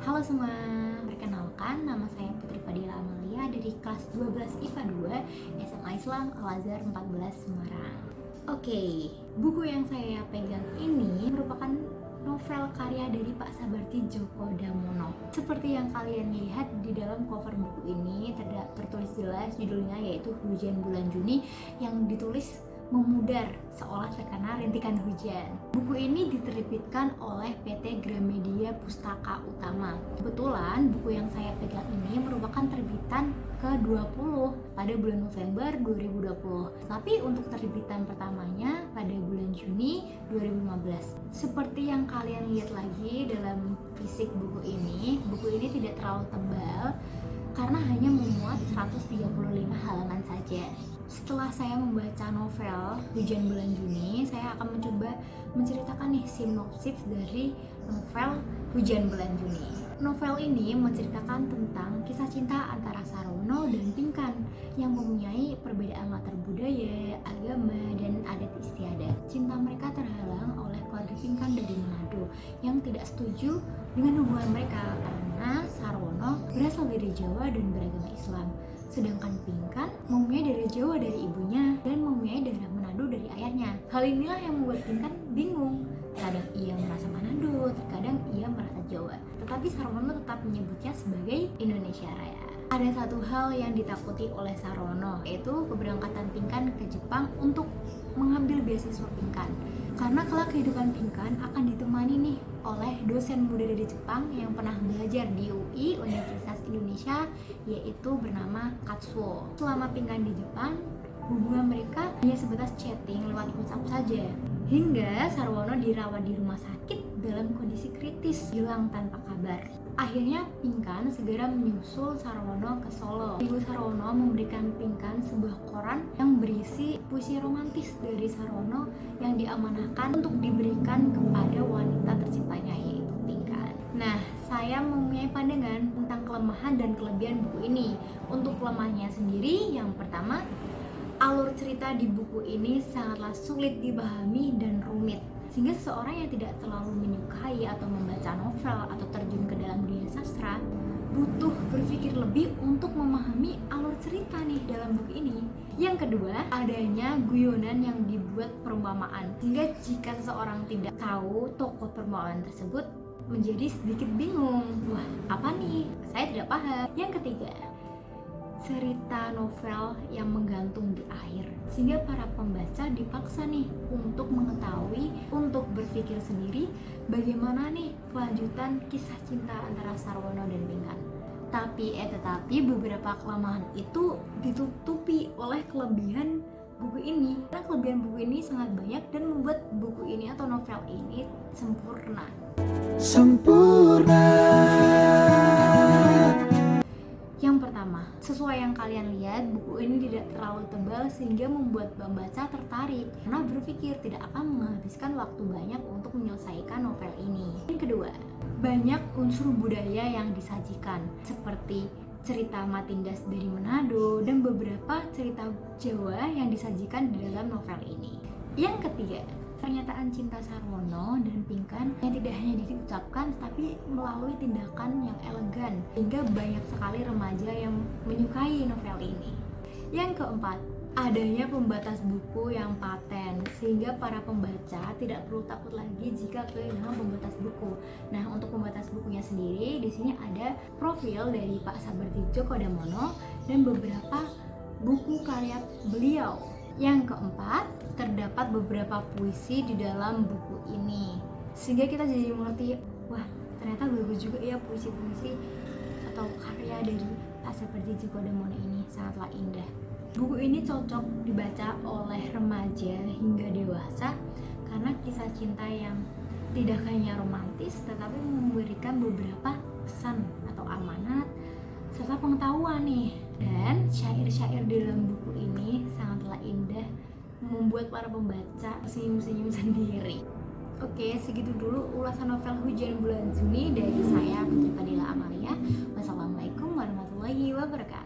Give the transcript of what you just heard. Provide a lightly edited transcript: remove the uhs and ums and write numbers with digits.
Halo semua, perkenalkan nama saya Putri Fadila Amalia dari kelas 12 IPA 2 SMA Islam Al-Azhar 14 Semarang. Oke, buku yang saya pegang ini merupakan novel karya dari Pak Sabarti Djoko Damono. Seperti yang kalian lihat di dalam cover buku ini tertulis jelas judulnya, yaitu Hujan Bulan Juni, yang ditulis memudar seolah terkena rintikan hujan. Buku ini diterbitkan oleh PT Gramedia Pustaka Utama. Kebetulan buku yang saya pegang ini merupakan terbitan ke-20 pada bulan November 2020. Tapi untuk terbitan pertamanya pada bulan Juni 2015. Seperti yang kalian lihat lagi dalam fisik buku ini tidak terlalu tebal karena hanya memuat 135 halaman saja. Setelah saya membaca novel Hujan Bulan Juni, saya akan mencoba menceritakan sinopsis dari novel Hujan Bulan Juni. Novel ini menceritakan tentang kisah cinta antara Sarwono dan Pinkan yang mempunyai perbedaan latar budaya, agama, dan adat istiadat. Cinta mereka terhalang oleh keluarga Pinkan dari Manado yang tidak setuju dengan hubungan mereka karena Sarwono berasal dari Jawa dan beragama Islam. Sedangkan Pinkan mempunyai darah Jawa dari ibunya dan mempunyai darah Manado dari ayahnya. Hal inilah yang membuat Pinkan bingung. Kadang ia merasa Manado, terkadang ia merasa Jawa. Tetapi Sarwono tetap menyebutnya sebagai Indonesia Raya. Ada satu hal yang ditakuti oleh Sarwono, yaitu keberangkatan Pinkan ke Jepang untuk mengambil beasiswa Pinkan. Karena kelak kehidupan Pinkan akan ditemani oleh dosen muda dari Jepang yang pernah belajar di UI Universitas Indonesia, yaitu bernama Katsuo. Selama Pinkan di Jepang, hubungan mereka hanya sebatas chatting lewat WhatsApp saja. Hingga Sarwono dirawat di rumah sakit dalam kondisi kritis, hilang tanpa kabar. Akhirnya Pinkan segera menyusul Sarwono ke Solo. Ibu Sarwono memberikan Pinkan sebuah koran yang berisi puisi romantis dari Sarwono yang diamanahkan untuk diberikan kepada wanita tercintanya, yaitu Pinkan. Nah, saya mempunyai pandangan tentang kelemahan dan kelebihan buku ini. Untuk kelemahannya sendiri, yang pertama, alur cerita di buku ini sangatlah sulit dipahami dan rumit, sehingga seseorang yang tidak terlalu menyukai atau membaca novel atau terjun ke dalam dunia sastra butuh berpikir lebih untuk memahami alur cerita dalam buku ini. Yang kedua, adanya guyonan yang dibuat perumpamaan, sehingga jika seseorang tidak tahu tokoh perumpamaan tersebut menjadi sedikit bingung. Wah, apa nih? Saya tidak paham. Yang ketiga, cerita novel yang menggantung di akhir, sehingga para pembaca dipaksa untuk mengetahui, untuk berpikir sendiri bagaimana kelanjutan kisah cinta antara Sarwono dan Pinkan. Tetapi beberapa kelemahan itu ditutupi oleh kelebihan buku ini. Karena kelebihan buku ini sangat banyak dan membuat buku ini atau novel ini sempurna. Yang pertama, sesuai yang kalian lihat, buku ini tidak terlalu tebal sehingga membuat pembaca tertarik karena berpikir tidak akan menghabiskan waktu banyak untuk menyelesaikan novel ini. Yang kedua, banyak unsur budaya yang disajikan seperti cerita Matindas dari Manado dan beberapa cerita Jawa yang disajikan di dalam novel ini. Yang ketiga, pernyataan cinta Sarwono dan Pinkan yang tidak hanya diucapkan tapi melalui tindakan yang elegan, sehingga banyak sekali remaja yang menyukai novel ini. Yang keempat, adanya pembatas buku yang paten, sehingga para pembaca tidak perlu takut lagi jika kehilangan pembatas buku. Nah, untuk pembatas bukunya sendiri, di sini ada profil dari Pak Sabarti Djoko Damono dan beberapa buku karya beliau. Yang keempat, terdapat beberapa puisi di dalam buku ini, sehingga kita jadi mengerti, wah ternyata bagus juga ya puisi-puisi atau karya dari Pak Sabarti Djoko Damono ini, sangatlah indah. Buku ini cocok dibaca oleh remaja hingga dewasa karena kisah cinta yang tidak hanya romantis tetapi memberikan beberapa pesan atau amanat serta pengetahuan dan syair-syair di dalam buku ini sangatlah indah, membuat para pembaca senyum-senyum sendiri. Oke, segitu dulu ulasan novel Hujan Bulan Juni dari saya, Putri Fadila Amalia. Wassalamualaikum warahmatullahi wabarakatuh.